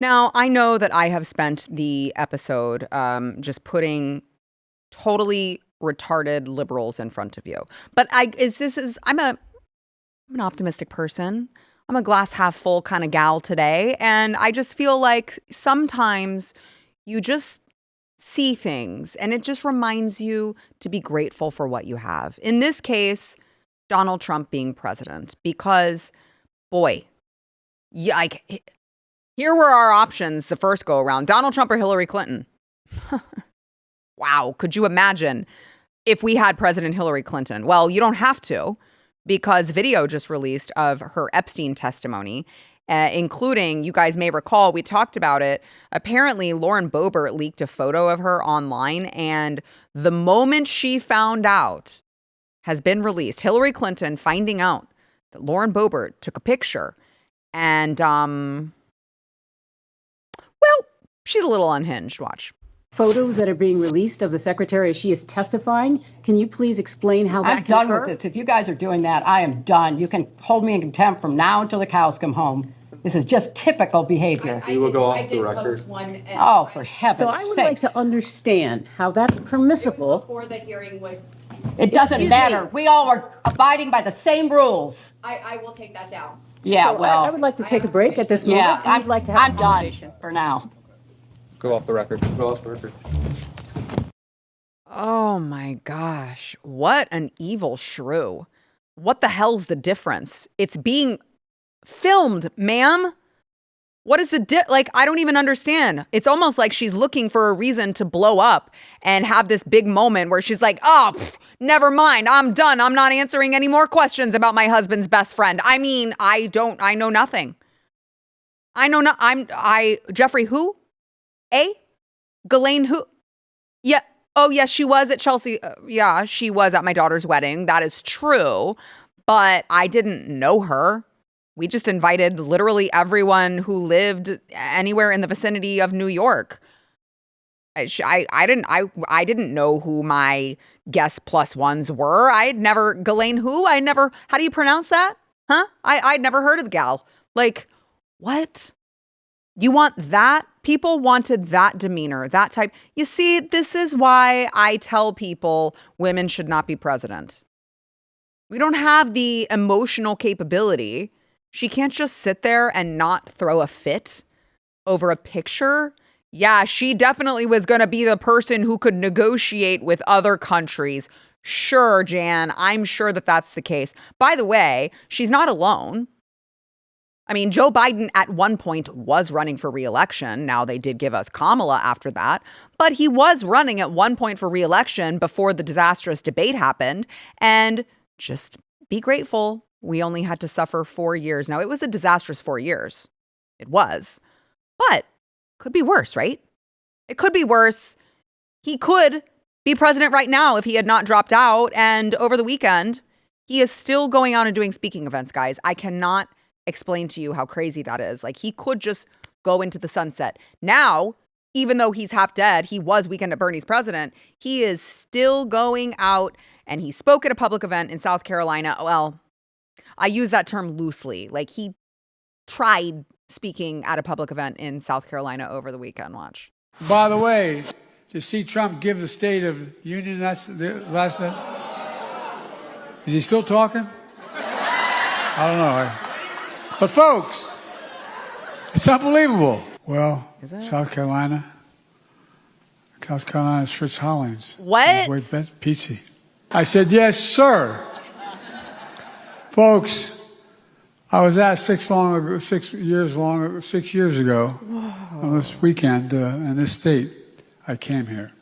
Now, I know that I have spent the episode just putting totally retarded liberals in front of you. But I'm an optimistic person. I'm a glass half full kind of gal today. And I just feel like sometimes you just see things and it just reminds you to be grateful for what you have. In this case, Donald Trump being president, because boy, here were our options the first go around: Donald Trump or Hillary Clinton. Wow. Could you imagine if we had President Hillary Clinton? Well, you don't have to, because video just released of her Epstein testimony, including, you guys may recall, we talked about it. Apparently, Lauren Boebert leaked a photo of her online, and the moment she found out has been released. Hillary Clinton finding out that Lauren Boebert took a picture, and, well, she's a little unhinged. Watch. Photos that are being released of the secretary as she is testifying. Can you please explain how that can occur? I'm done with this. If you guys are doing that, I am done. You can hold me in contempt from now until the cows come home. This is just typical behavior. We will go off the record. Oh, for heaven's sake. So I would like to understand how that's permissible. Before the hearing was... It doesn't matter. We all are abiding by the same rules. I will take that down. Yeah, So well... I would like to take a break at this moment. Yeah, I'd like to have I'm a done conversation. for now. Go off the record. Go off the record. Oh my gosh. What an evil shrew. What the hell's the difference? It's being filmed, ma'am. What is the I don't even understand. It's almost like she's looking for a reason to blow up and have this big moment where she's like, oh, never mind. I'm done. I'm not answering any more questions about my husband's best friend. I mean, I know nothing. Jeffrey who? Ghislaine who? Yeah. Oh, yes, she was at Chelsea. Yeah, she was at my daughter's wedding. That is true. But I didn't know her. We just invited literally everyone who lived anywhere in the vicinity of New York. I didn't know who my guest plus ones were. I'd never, Ghislaine who? How do you pronounce that? Huh? I'd never heard of the gal. Like, what? You want that? People wanted that demeanor, that type. You see, this is why I tell people women should not be president. We don't have the emotional capability. She can't just sit there and not throw a fit over a picture. Yeah, she definitely was going to be the person who could negotiate with other countries. Sure, Jan, I'm sure that that's the case. By the way, she's not alone. I mean, Joe Biden at one point was running for re-election. Now they did give us Kamala after that, but he was running at one point for re-election before the disastrous debate happened. And just be grateful we only had to suffer 4 years. Now, it was a disastrous 4 years. It was, but could be worse, right? It could be worse. He could be president right now if he had not dropped out. And over the weekend, he is still going on and doing speaking events, guys. I cannot explain to you how crazy that is. Like, he could just go into the sunset. Now, even though he's half dead, he was Weekend at Bernie's president, he is still going out, and he spoke at a public event in South Carolina. Well, I use that term loosely. Like, he tried speaking at a public event in South Carolina over the weekend. Watch. By the way, to see Trump give the State of Union last night, is he still talking? I don't know. But folks, it's unbelievable. Well, South Carolina is Fritz Hollings. What? Peachy. I said, yes, sir. Folks, I was asked 6 years ago on this weekend in this state. I came here.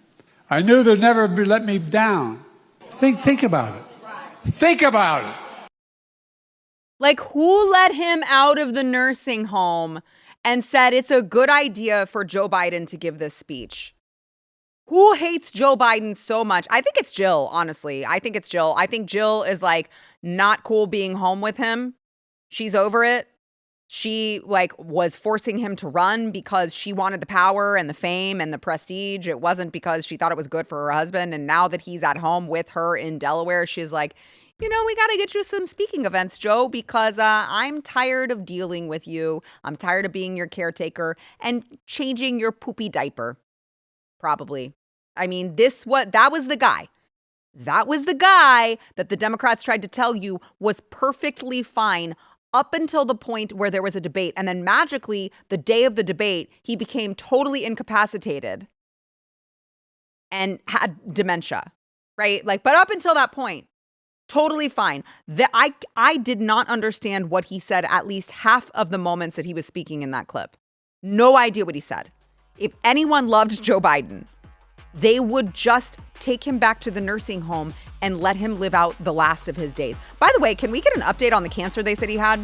I knew they'd never let me down. Think about it. Think about it. Like, who let him out of the nursing home and said it's a good idea for Joe Biden to give this speech? Who hates Joe Biden so much? I think it's Jill, honestly. I think it's Jill. I think Jill is like not cool being home with him. She's over it. She was forcing him to run because she wanted the power and the fame and the prestige. It wasn't because she thought it was good for her husband. And now that he's at home with her in Delaware, she's like, we got to get you some speaking events, Joe, because I'm tired of dealing with you. I'm tired of being your caretaker and changing your poopy diaper. Probably. I mean, that was the guy. That was the guy that the Democrats tried to tell you was perfectly fine up until the point where there was a debate. And then magically, the day of the debate, he became totally incapacitated and had dementia, right? But up until that point, totally fine. I did not understand what he said at least half of the moments that he was speaking in that clip. No idea what he said. If anyone loved Joe Biden, they would just take him back to the nursing home and let him live out the last of his days. By the way, can we get an update on the cancer they said he had?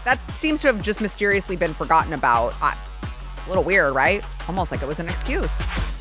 That seems to have just mysteriously been forgotten about. A little weird, right? Almost like it was an excuse.